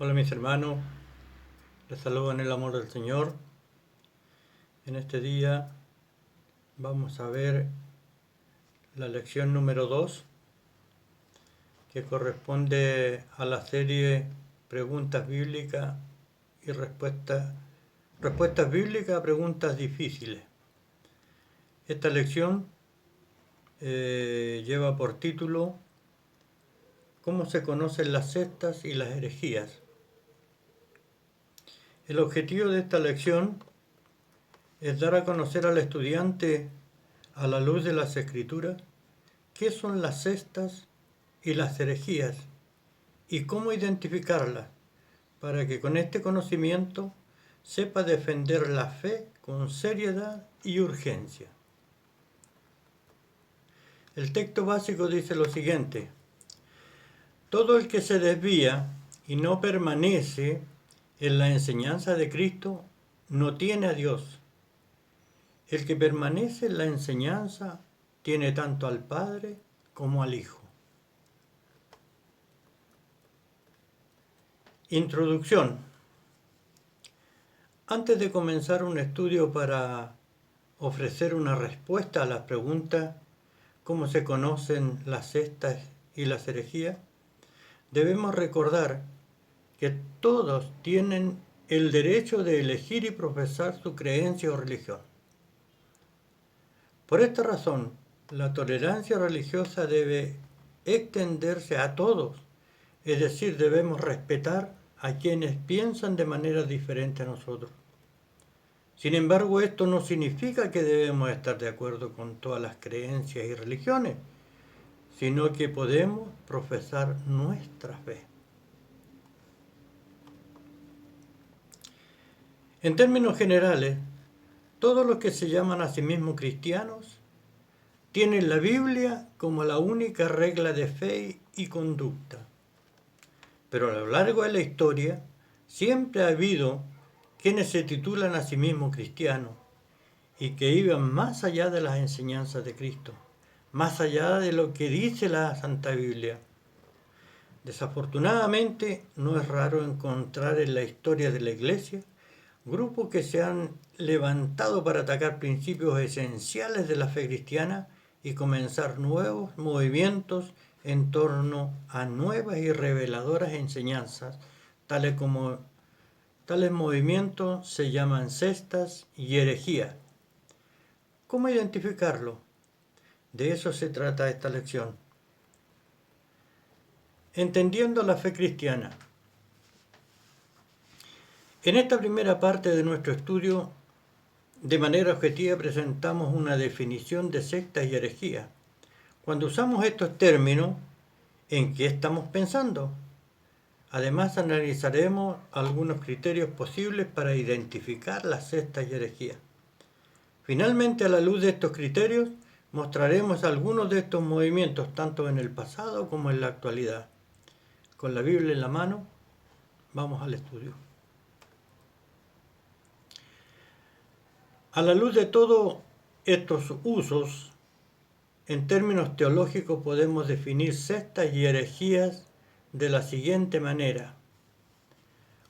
Hola mis hermanos, les saludo en el amor del Señor. En este día vamos a ver la lección número 2, que corresponde a la serie Preguntas Bíblicas y Respuestas Bíblicas a Preguntas Difíciles. Esta lección lleva por título ¿Cómo se conocen las sectas y las herejías? El objetivo de esta lección es dar a conocer al estudiante, a la luz de las Escrituras, qué son las sectas y las herejías y cómo identificarlas, para que con este conocimiento sepa defender la fe con seriedad y urgencia. El texto básico dice lo siguiente: todo el que se desvía y no permanece en la enseñanza de Cristo no tiene a Dios. El que permanece en la enseñanza tiene tanto al Padre como al Hijo. Introducción. Antes de comenzar un estudio para ofrecer una respuesta a las preguntas ¿cómo se conocen las sectas y las herejías?, debemos recordar que todos tienen el derecho de elegir y profesar su creencia o religión. Por esta razón, la tolerancia religiosa debe extenderse a todos, es decir, debemos respetar a quienes piensan de manera diferente a nosotros. Sin embargo, esto no significa que debemos estar de acuerdo con todas las creencias y religiones, sino que podemos profesar nuestra fe. En términos generales, todos los que se llaman a sí mismos cristianos tienen la Biblia como la única regla de fe y conducta. Pero a lo largo de la historia siempre ha habido quienes se titulan a sí mismos cristianos y que iban más allá de las enseñanzas de Cristo, más allá de lo que dice la Santa Biblia. Desafortunadamente, no es raro encontrar en la historia de la Iglesia grupos que se han levantado para atacar principios esenciales de la fe cristiana y comenzar nuevos movimientos en torno a nuevas y reveladoras enseñanzas, tales movimientos se llaman sectas y herejías. ¿Cómo identificarlo? De eso se trata esta lección. Entendiendo la fe cristiana. En esta primera parte de nuestro estudio, de manera objetiva presentamos una definición de sectas y herejía. Cuando usamos estos términos, ¿en qué estamos pensando? Además, analizaremos algunos criterios posibles para identificar las sectas y herejías. Finalmente, a la luz de estos criterios, mostraremos algunos de estos movimientos, tanto en el pasado como en la actualidad. Con la Biblia en la mano, vamos al estudio. A la luz de todos estos usos, en términos teológicos podemos definir sectas y herejías de la siguiente manera.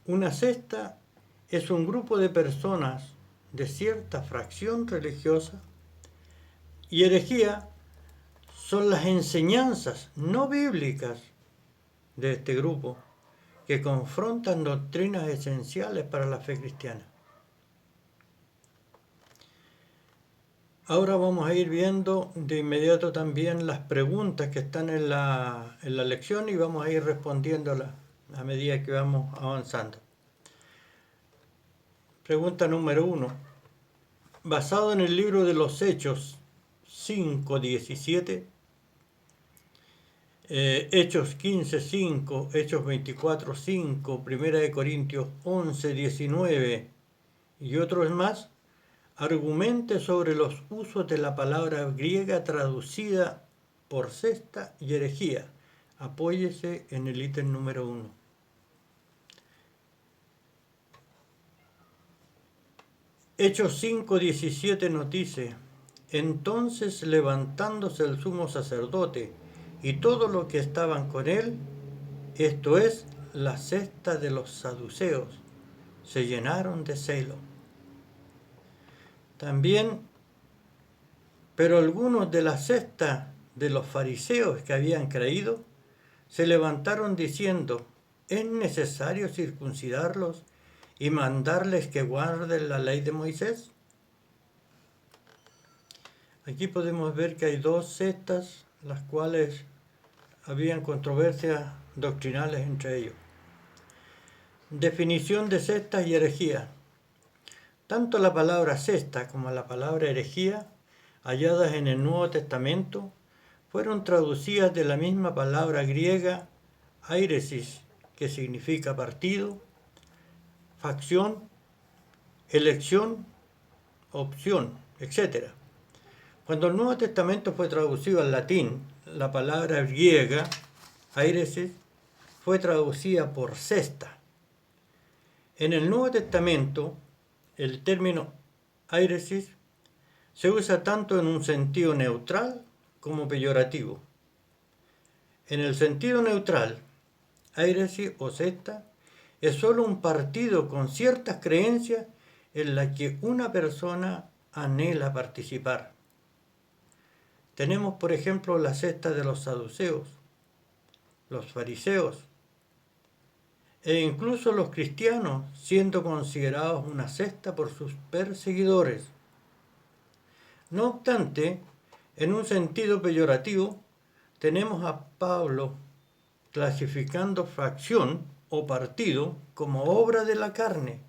Una secta es un grupo de personas de cierta fracción religiosa y herejía son las enseñanzas no bíblicas de este grupo que confrontan doctrinas esenciales para la fe cristiana. Ahora vamos a ir viendo de inmediato también las preguntas que están en la lección y vamos a ir respondiéndolas a medida que vamos avanzando. Pregunta número 1. Basado en el libro de los Hechos 5:17, Hechos 15:5, Hechos 24:5, 1 Corintios 11:19 y otros más, argumente sobre los usos de la palabra griega traducida por secta y herejía. Apóyese en el ítem número 1. Hechos 5:17 nos dice: entonces levantándose el sumo sacerdote y todos los que estaban con él, esto es, las cestas de los saduceos se llenaron de celo. También, pero algunos de la cesta de los fariseos que habían creído se levantaron diciendo: ¿es necesario circuncidarlos y mandarles que guarden la ley de Moisés? Aquí podemos ver que hay dos sectas, las cuales habían controversias doctrinales entre ellos. Definición de sectas y herejía. Tanto la palabra secta como la palabra herejía, halladas en el Nuevo Testamento, fueron traducidas de la misma palabra griega airesis, que significa partido, facción, elección, opción, etc. Cuando el Nuevo Testamento fue traducido al latín, la palabra griega airesis fue traducida por cesta. En el Nuevo Testamento, el término airesis se usa tanto en un sentido neutral como peyorativo. En el sentido neutral, airesis o secta es solo un partido con ciertas creencias en las que una persona anhela participar. Tenemos, por ejemplo, la secta de los saduceos, los fariseos, e incluso los cristianos, siendo considerados una secta por sus perseguidores. No obstante, en un sentido peyorativo, tenemos a Pablo clasificando facción o partido como obra de la carne,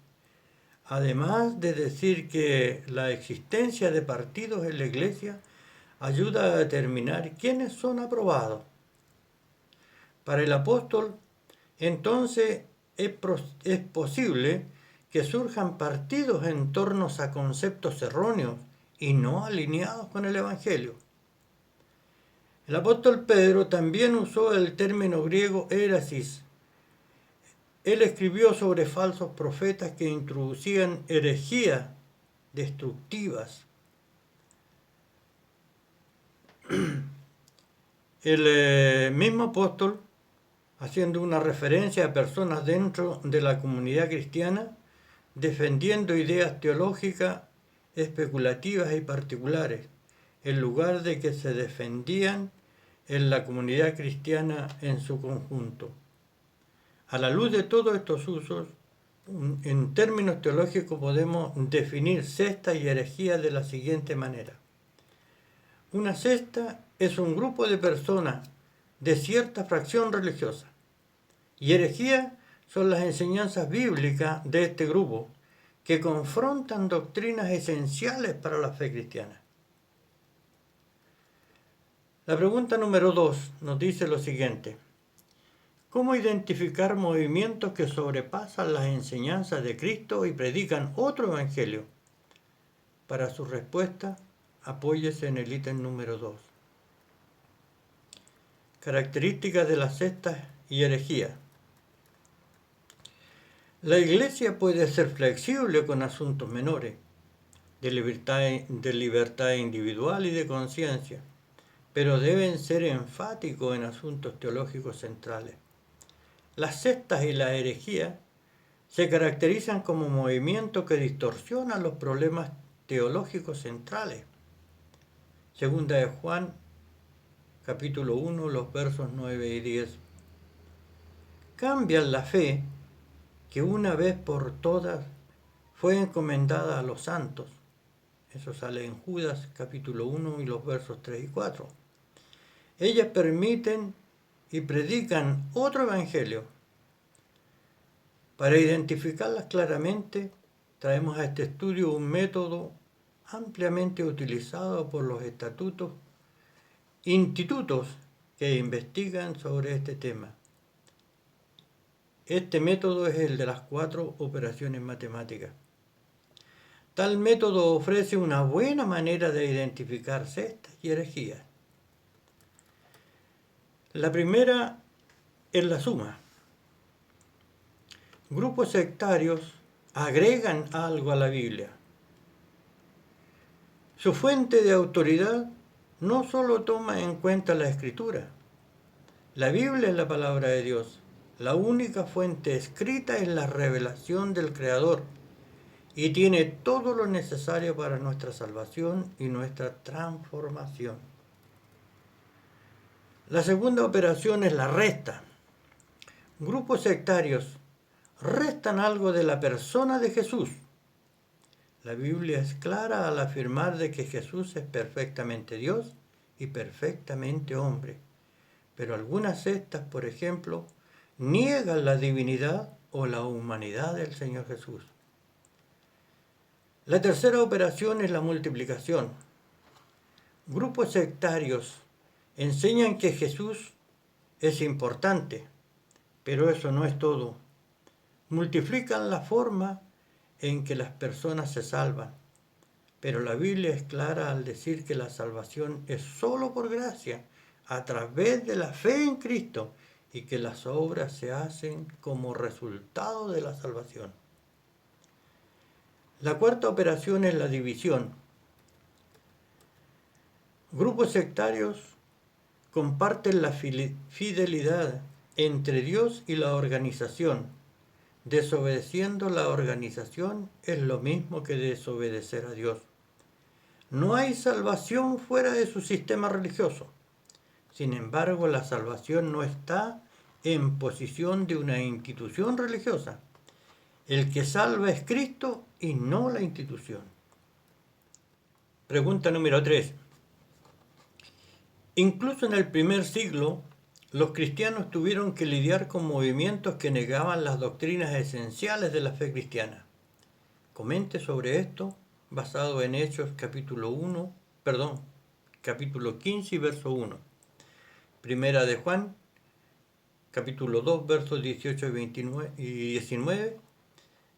además de decir que la existencia de partidos en la iglesia ayuda a determinar quiénes son aprobados. Para el apóstol, entonces es posible que surjan partidos en torno a conceptos erróneos y no alineados con el Evangelio. El apóstol Pedro también usó el término griego érasis. Él escribió sobre falsos profetas que introducían herejías destructivas. El mismo apóstol, haciendo una referencia a personas dentro de la comunidad cristiana, defendiendo ideas teológicas especulativas y particulares, en lugar de que se defendían en la comunidad cristiana en su conjunto. A la luz de todos estos usos, en términos teológicos podemos definir secta y herejía de la siguiente manera. Una secta es un grupo de personas de cierta fracción religiosa, y herejía son las enseñanzas bíblicas de este grupo que confrontan doctrinas esenciales para la fe cristiana. La pregunta número 2 nos dice lo siguiente: ¿cómo identificar movimientos que sobrepasan las enseñanzas de Cristo y predican otro evangelio? Para su respuesta, apóyese en el ítem número 2. Características de las sectas y herejía. La Iglesia puede ser flexible con asuntos menores, de libertad individual y de conciencia, pero deben ser enfáticos en asuntos teológicos centrales. Las sectas y la herejía se caracterizan como movimientos que distorsionan los problemas teológicos centrales. Segunda de Juan, capítulo 1, los versos 9 y 10. Cambian la fe que una vez por todas fue encomendada a los santos. Eso sale en Judas, capítulo 1 y los versos 3 y 4. Ellas permiten y predican otro evangelio. Para identificarlas claramente, traemos a este estudio un método ampliamente utilizado por los institutos que investigan sobre este tema. Este método es el de las 4 operaciones matemáticas. Tal método ofrece una buena manera de identificar sectas y herejías. La primera es la suma. Grupos sectarios agregan algo a la Biblia. Su fuente de autoridad no solo toma en cuenta la Escritura. La Biblia es la palabra de Dios. La única fuente escrita es la revelación del Creador y tiene todo lo necesario para nuestra salvación y nuestra transformación. La segunda operación es la resta. Grupos sectarios restan algo de la persona de Jesús. La Biblia es clara al afirmar de que Jesús es perfectamente Dios y perfectamente hombre. Pero algunas sectas, por ejemplo, niegan la divinidad o la humanidad del Señor Jesús. La tercera operación es la multiplicación. Grupos sectarios enseñan que Jesús es importante, pero eso no es todo. Multiplican la forma en que las personas se salvan, pero la Biblia es clara al decir que la salvación es solo por gracia, a través de la fe en Cristo, y que las obras se hacen como resultado de la salvación. La cuarta operación es la división. Grupos sectarios comparten la fidelidad entre Dios y la organización. Desobedeciendo la organización es lo mismo que desobedecer a Dios. No hay salvación fuera de su sistema religioso. Sin embargo, la salvación no está en posición de una institución religiosa. El que salva es Cristo y no la institución. Pregunta número 3. Incluso en el primer siglo, los cristianos tuvieron que lidiar con movimientos que negaban las doctrinas esenciales de la fe cristiana. Comente sobre esto basado en Hechos capítulo 15 y verso 1. Primera de Juan, capítulo 2, versos 18 y 19.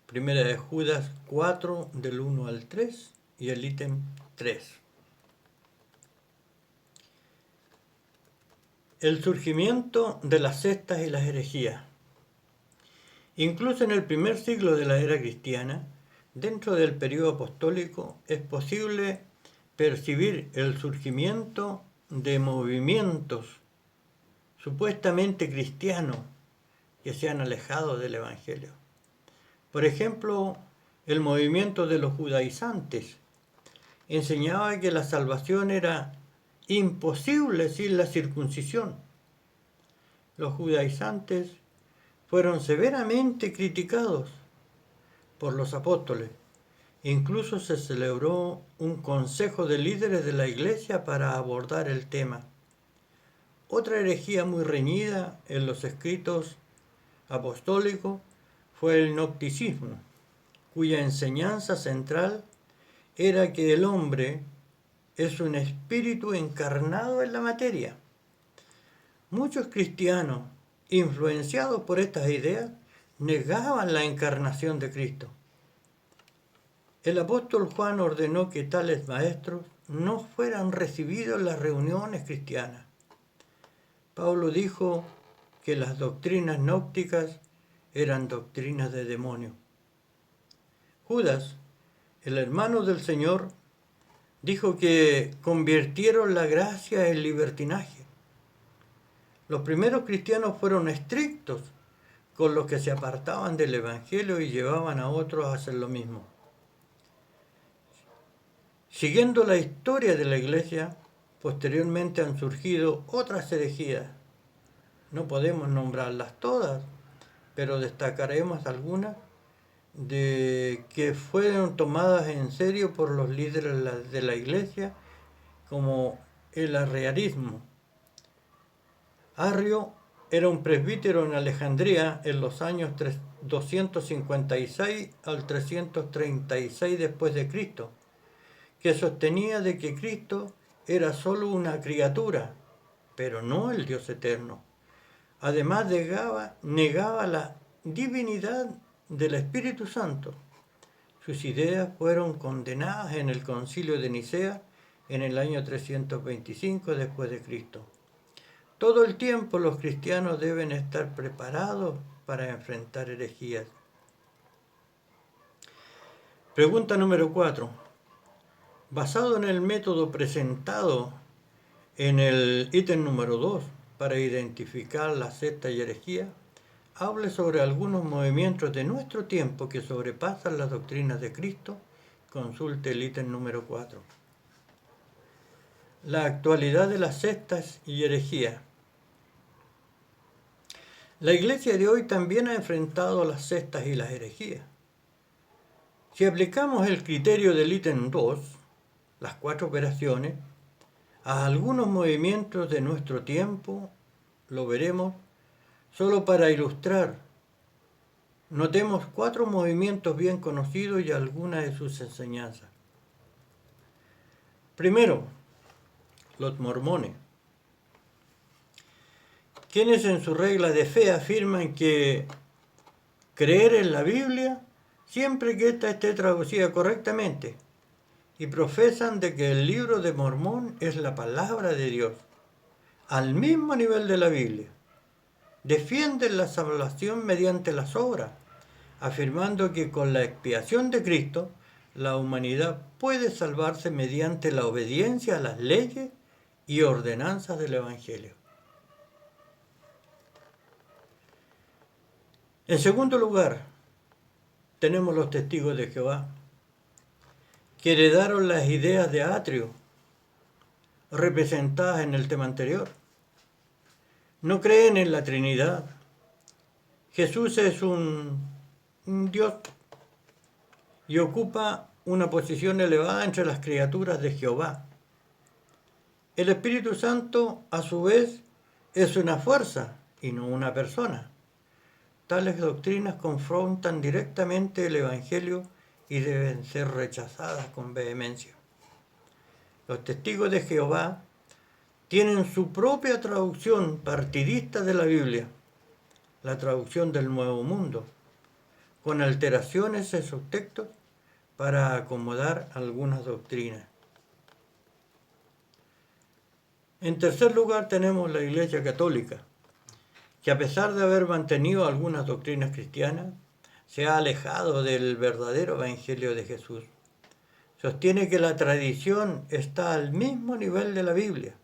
Primera de Judas 4, del 1 al 3 y el ítem 3. El surgimiento de las sectas y las herejías. Incluso en el primer siglo de la era cristiana, dentro del periodo apostólico, es posible percibir el surgimiento de movimientos supuestamente cristianos que se han alejado del Evangelio. Por ejemplo, el movimiento de los judaizantes enseñaba que la salvación era imposible sin la circuncisión. Los judaizantes fueron severamente criticados por los apóstoles. Incluso se celebró un consejo de líderes de la iglesia para abordar el tema. Otra herejía muy reñida en los escritos apostólicos fue el gnosticismo, cuya enseñanza central era que el hombre es un espíritu encarnado en la materia. Muchos cristianos, influenciados por estas ideas, negaban la encarnación de Cristo. El apóstol Juan ordenó que tales maestros no fueran recibidos en las reuniones cristianas. Pablo dijo que las doctrinas gnósticas eran doctrinas de demonio. Judas, el hermano del Señor, dijo que convirtieron la gracia en libertinaje. Los primeros cristianos fueron estrictos con los que se apartaban del Evangelio y llevaban a otros a hacer lo mismo. Siguiendo la historia de la Iglesia, posteriormente han surgido otras herejías. No podemos nombrarlas todas, pero destacaremos algunas de que fueron tomadas en serio por los líderes de la Iglesia, como el arrianismo. Arrio era un presbítero en Alejandría en los años 256 al 336 después de Cristo, que sostenía de que Cristo era solo una criatura, pero no el Dios eterno. Además negaba la divinidad del Espíritu Santo. Sus ideas fueron condenadas en el Concilio de Nicea en el año 325 después de Cristo. Todo el tiempo los cristianos deben estar preparados para enfrentar herejías. Pregunta número 4. Basado en el método presentado en el ítem número 2 para identificar la secta y herejía, hable sobre algunos movimientos de nuestro tiempo que sobrepasan las doctrinas de Cristo, consulte el ítem número 4. La actualidad de las sectas y herejías. La iglesia de hoy también ha enfrentado las sectas y las herejías. Si aplicamos el criterio del ítem 2, las 4 operaciones, a algunos movimientos de nuestro tiempo, lo veremos solo para ilustrar. Notemos 4 movimientos bien conocidos y algunas de sus enseñanzas. Primero, los mormones, quienes en su regla de fe afirman que creer en la Biblia siempre que ésta esté traducida correctamente y profesan de que el libro de Mormón es la palabra de Dios, al mismo nivel de la Biblia. Defienden la salvación mediante las obras, afirmando que con la expiación de Cristo, la humanidad puede salvarse mediante la obediencia a las leyes y ordenanzas del Evangelio. En segundo lugar, tenemos los testigos de Jehová, que heredaron las ideas de Atrio, representadas en el tema anterior. No creen en la Trinidad. Jesús es un Dios y ocupa una posición elevada entre las criaturas de Jehová. El Espíritu Santo, a su vez, es una fuerza y no una persona. Tales doctrinas confrontan directamente el Evangelio y deben ser rechazadas con vehemencia. Los testigos de Jehová tienen su propia traducción partidista de la Biblia, la traducción del Nuevo Mundo, con alteraciones en sus textos para acomodar algunas doctrinas. En tercer lugar tenemos la Iglesia Católica, que a pesar de haber mantenido algunas doctrinas cristianas, se ha alejado del verdadero Evangelio de Jesús. Sostiene que la tradición está al mismo nivel de la Biblia.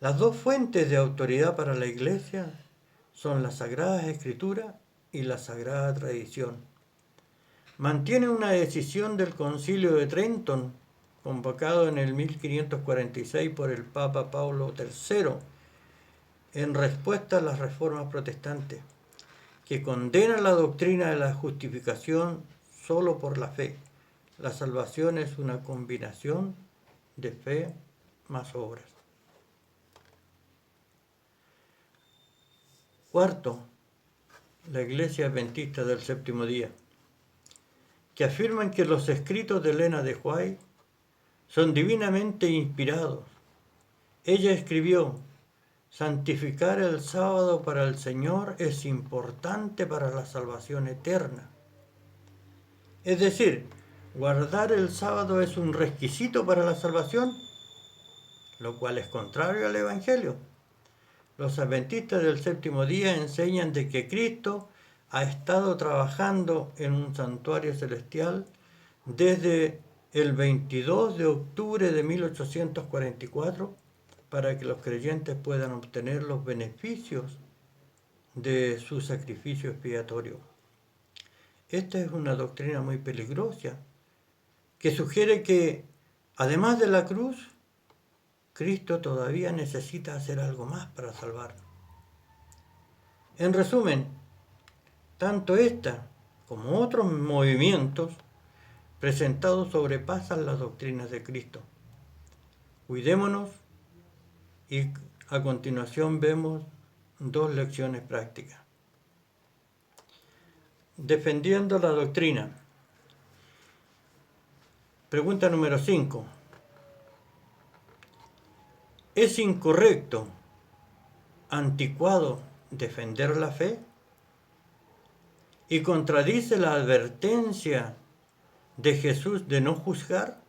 Las dos fuentes de autoridad para la Iglesia son las Sagradas Escrituras y la Sagrada Tradición. Mantiene una decisión del Concilio de Trenton, convocado en el 1546 por el Papa Pablo III, en respuesta a las reformas protestantes, que condena la doctrina de la justificación solo por la fe. La salvación es una combinación de fe más obras. Cuarto, la Iglesia Adventista del Séptimo Día, que afirman que los escritos de Elena de White son divinamente inspirados. Ella escribió: santificar el sábado para el Señor es importante para la salvación eterna. Es decir, guardar el sábado es un requisito para la salvación, lo cual es contrario al Evangelio. Los adventistas del séptimo día enseñan de que Cristo ha estado trabajando en un santuario celestial desde el 22 de octubre de 1844 para que los creyentes puedan obtener los beneficios de su sacrificio expiatorio. Esta es una doctrina muy peligrosa que sugiere que, además de la cruz, Cristo todavía necesita hacer algo más para salvarnos. En resumen, tanto esta como otros movimientos presentados sobrepasan las doctrinas de Cristo. Cuidémonos y a continuación vemos 2 lecciones prácticas. Defendiendo la doctrina. Pregunta número 5. ¿Es incorrecto, anticuado, defender la fe? ¿Y contradice la advertencia de Jesús de no juzgar?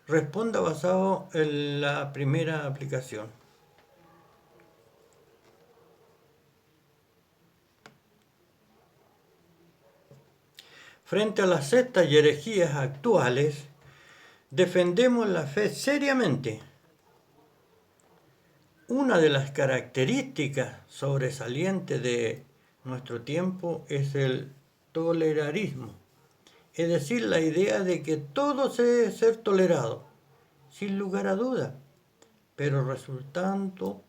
Responda basado en la primera aplicación. Frente a las sectas y herejías actuales, defendemos la fe seriamente. Una de las características sobresalientes de nuestro tiempo es el tolerarismo, es decir, la idea de que todo se debe ser tolerado, sin lugar a duda, pero resultando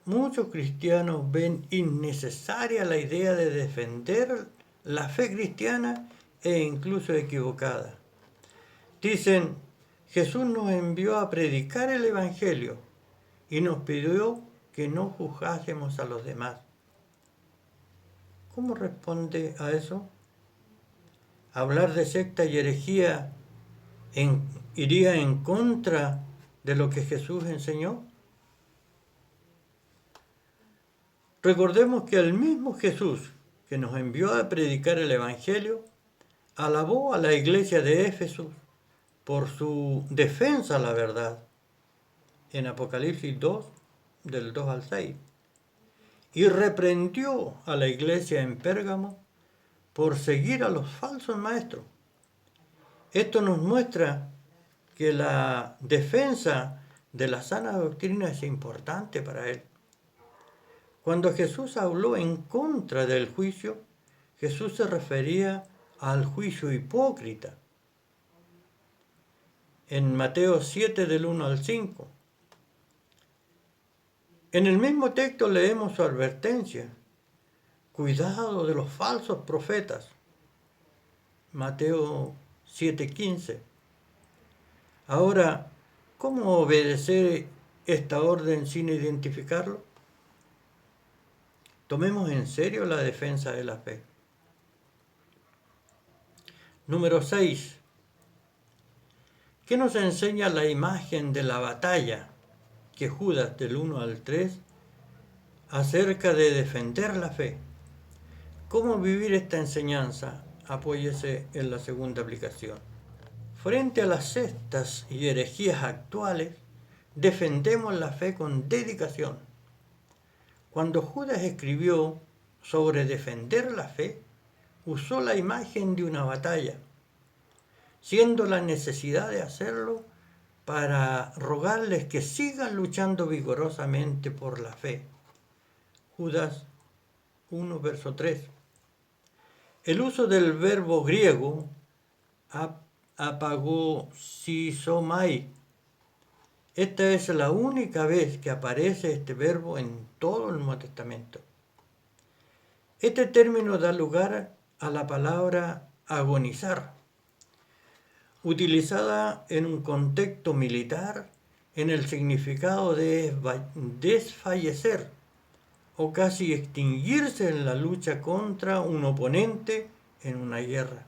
muchos cristianos ven innecesaria la idea de defender la fe cristiana e incluso equivocada. Dicen, Jesús nos envió a predicar el Evangelio y nos pidió que no juzgásemos a los demás. ¿Cómo responde a eso? Hablar de secta y herejía iría en contra de lo que Jesús enseñó. Recordemos que el mismo Jesús que nos envió a predicar el Evangelio alabó a la iglesia de Éfeso por su defensa a la verdad en Apocalipsis 2, del 2 al 6, y reprendió a la iglesia en Pérgamo por seguir a los falsos maestros. Esto nos muestra que la defensa de la sana doctrina es importante para él. Cuando Jesús habló en contra del juicio, Jesús se refería al juicio hipócrita. En Mateo 7 del 1 al 5. En el mismo texto leemos su advertencia. Cuidado de los falsos profetas. Mateo 7:15. Ahora, ¿cómo obedecer esta orden sin identificarlo? Tomemos en serio la defensa de la fe. Número 6. ¿Qué nos enseña la imagen de la batalla que Judas del 1 al 3 acerca de defender la fe? ¿Cómo vivir esta enseñanza? Apóyese en la segunda aplicación. Frente a las sectas y herejías actuales, defendemos la fe con dedicación. Cuando Judas escribió sobre defender la fe, usó la imagen de una batalla, siendo la necesidad de hacerlo para rogarles que sigan luchando vigorosamente por la fe. Judas 1, verso 3. El uso del verbo griego apagosizomai. Esta es la única vez que aparece este verbo en todo el Nuevo Testamento. Este término da lugar a la palabra agonizar, utilizada en un contexto militar en el significado de desfallecer o casi extinguirse en la lucha contra un oponente en una guerra.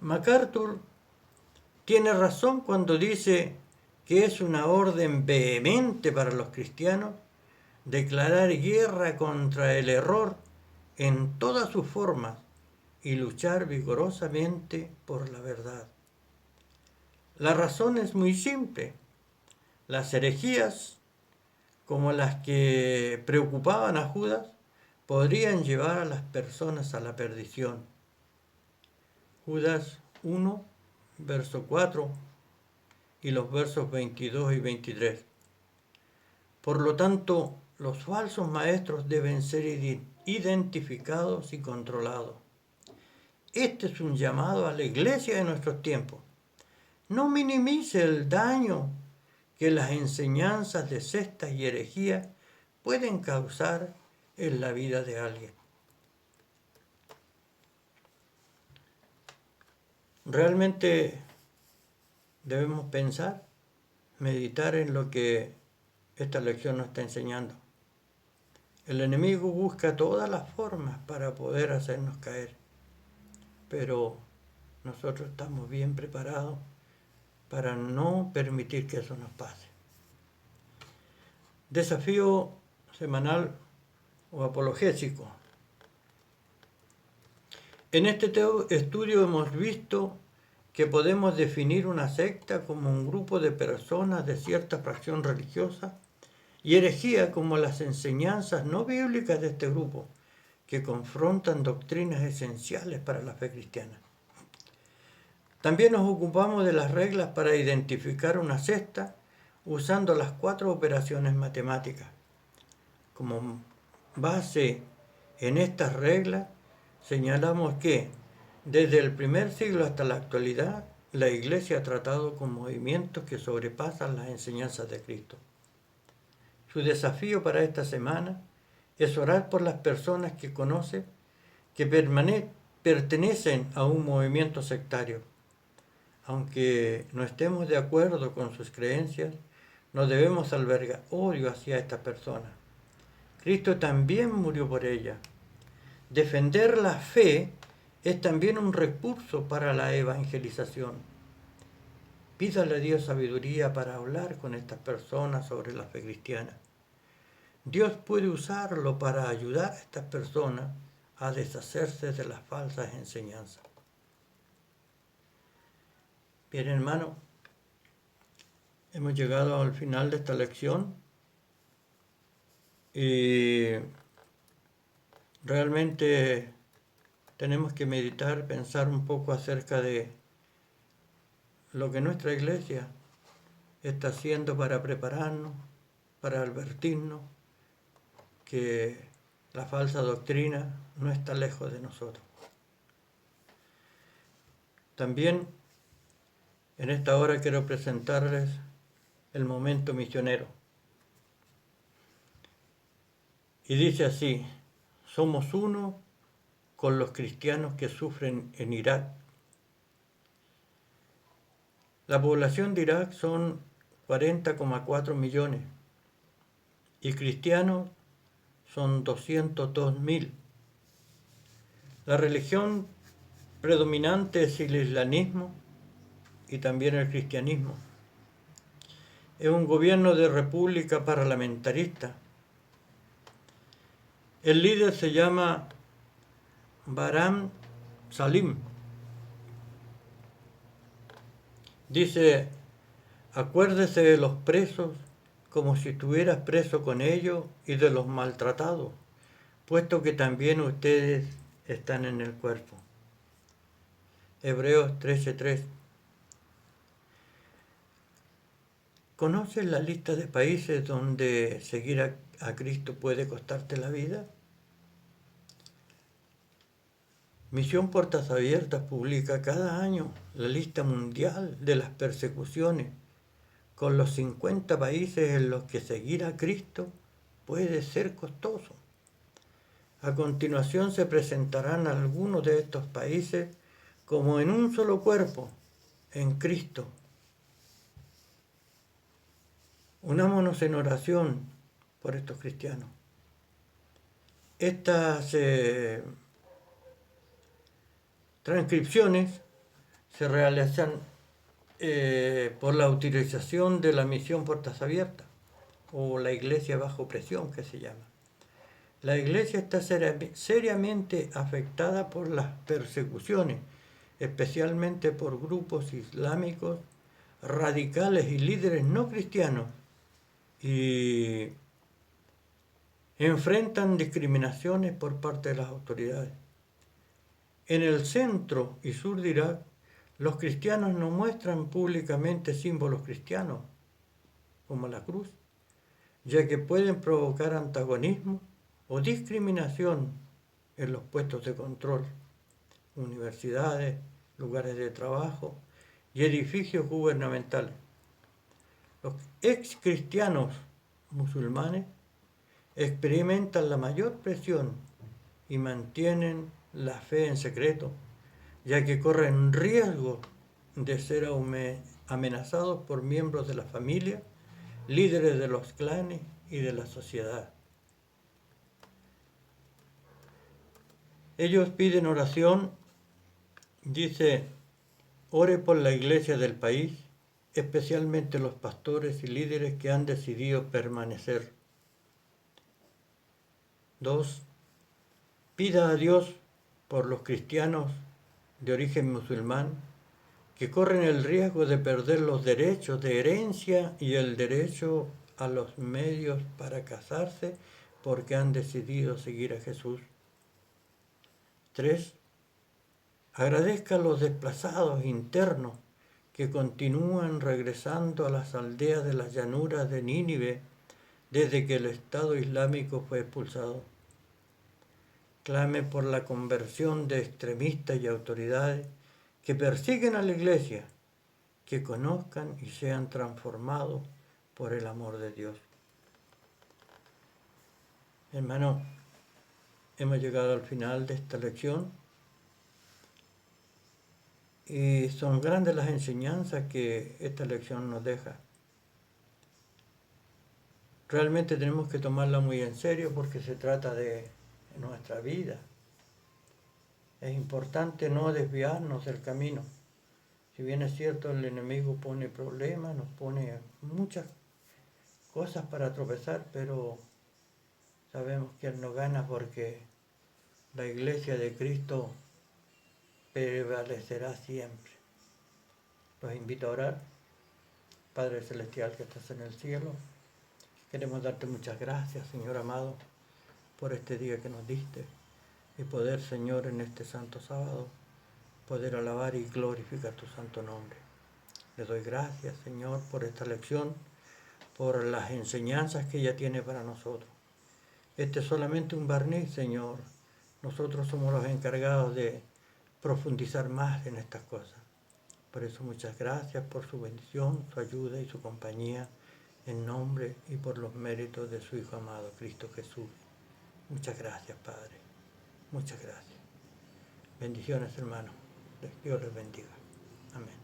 MacArthur tiene razón cuando dice que es una orden vehemente para los cristianos declarar guerra contra el error en todas sus formas y luchar vigorosamente por la verdad. La razón es muy simple. Las herejías, como las que preocupaban a Judas, podrían llevar a las personas a la perdición. Judas 1, verso 4 y los versos 22 y 23. Por lo tanto, los falsos maestros deben ser identificados y controlados. Este es un llamado a la iglesia de nuestros tiempos. No minimice el daño que las enseñanzas de sectas y herejías pueden causar en la vida de alguien. Realmente debemos pensar, meditar en lo que esta lección nos está enseñando. El enemigo busca todas las formas para poder hacernos caer, pero nosotros estamos bien preparados para no permitir que eso nos pase. Desafío semanal o apologético. En este estudio hemos visto que podemos definir una secta como un grupo de personas de cierta fracción religiosa y herejía como las enseñanzas no bíblicas de este grupo que confrontan doctrinas esenciales para la fe cristiana. También nos ocupamos de las reglas para identificar una secta usando las 4 operaciones matemáticas. Como base en estas reglas, señalamos que desde el primer siglo hasta la actualidad, la Iglesia ha tratado con movimientos que sobrepasan las enseñanzas de Cristo. Su desafío para esta semana es orar por las personas que conoce que pertenecen a un movimiento sectario. Aunque no estemos de acuerdo con sus creencias, no debemos albergar odio hacia estas personas. Cristo también murió por ellas. Defender la fe es también un recurso para la evangelización. Pídale a Dios sabiduría para hablar con estas personas sobre la fe cristiana. Dios puede usarlo para ayudar a estas personas a deshacerse de las falsas enseñanzas. Bien, hermano, hemos llegado al final de esta lección y realmente tenemos que meditar, pensar un poco acerca de lo que nuestra iglesia está haciendo para prepararnos, para advertirnos que la falsa doctrina no está lejos de nosotros. También en esta hora quiero presentarles el momento misionero. Y dice así: somos uno con los cristianos que sufren en Irak. La población de Irak son 40,4 millones y cristianos son 202.000. La religión predominante es el islamismo y también el cristianismo. Es un gobierno de república parlamentarista. El líder se llama Barham Salim. Dice: acuérdese de los presos como si estuvieras preso con ellos y de los maltratados, puesto que también ustedes están en el cuerpo. Hebreos 13:3. ¿Conoces la lista de países donde seguir a Cristo puede costarte la vida? Misión Puertas Abiertas publica cada año la lista mundial de las persecuciones con los 50 países en los que seguir a Cristo puede ser costoso. A continuación se presentarán algunos de estos países como en un solo cuerpo, en Cristo. Unámonos en oración por estos cristianos. Estas transcripciones se realizan por la utilización de la misión Puertas Abiertas, o la Iglesia bajo presión, que se llama. La Iglesia está seriamente afectada por las persecuciones, especialmente por grupos islámicos radicales y líderes no cristianos, y enfrentan discriminaciones por parte de las autoridades. En el centro y sur de Irak, los cristianos no muestran públicamente símbolos cristianos, como la cruz, ya que pueden provocar antagonismo o discriminación en los puestos de control, universidades, lugares de trabajo y edificios gubernamentales. Los ex cristianos musulmanes experimentan la mayor presión y mantienen la fe en secreto, ya que corren riesgo de ser amenazados por miembros de la familia, líderes de los clanes y de la sociedad. Ellos piden oración, dice: ore por la iglesia del país, especialmente los pastores y líderes que han decidido permanecer. 2. Pida a Dios por los cristianos de origen musulmán que corren el riesgo de perder los derechos de herencia y el derecho a los medios para casarse porque han decidido seguir a Jesús. 3. Agradezca a los desplazados internos que continúan regresando a las aldeas de las llanuras de Nínive desde que el Estado Islámico fue expulsado. Clame por la conversión de extremistas y autoridades que persiguen a la Iglesia, que conozcan y sean transformados por el amor de Dios. Hermano, hemos llegado al final de esta lección y son grandes las enseñanzas que esta lección nos deja. Realmente tenemos que tomarla muy en serio porque se trata de nuestra vida. Es importante no desviarnos del camino. Si bien es cierto, el enemigo pone problemas, nos pone muchas cosas para tropezar, pero sabemos que Él no gana porque la iglesia de Cristo prevalecerá siempre. Los invito a orar. Padre Celestial que estás en el cielo, queremos darte muchas gracias, Señor amado, por este día que nos diste y poder, Señor, en este santo sábado, poder alabar y glorificar tu santo nombre. Le doy gracias, Señor, por esta lección, por las enseñanzas que ella tiene para nosotros. Este es solamente un barniz, Señor. Nosotros somos los encargados de profundizar más en estas cosas. Por eso muchas gracias por su bendición, su ayuda y su compañía, en nombre y por los méritos de su Hijo amado, Cristo Jesús. Muchas gracias, Padre. Muchas gracias. Bendiciones, hermanos. Dios les bendiga. Amén.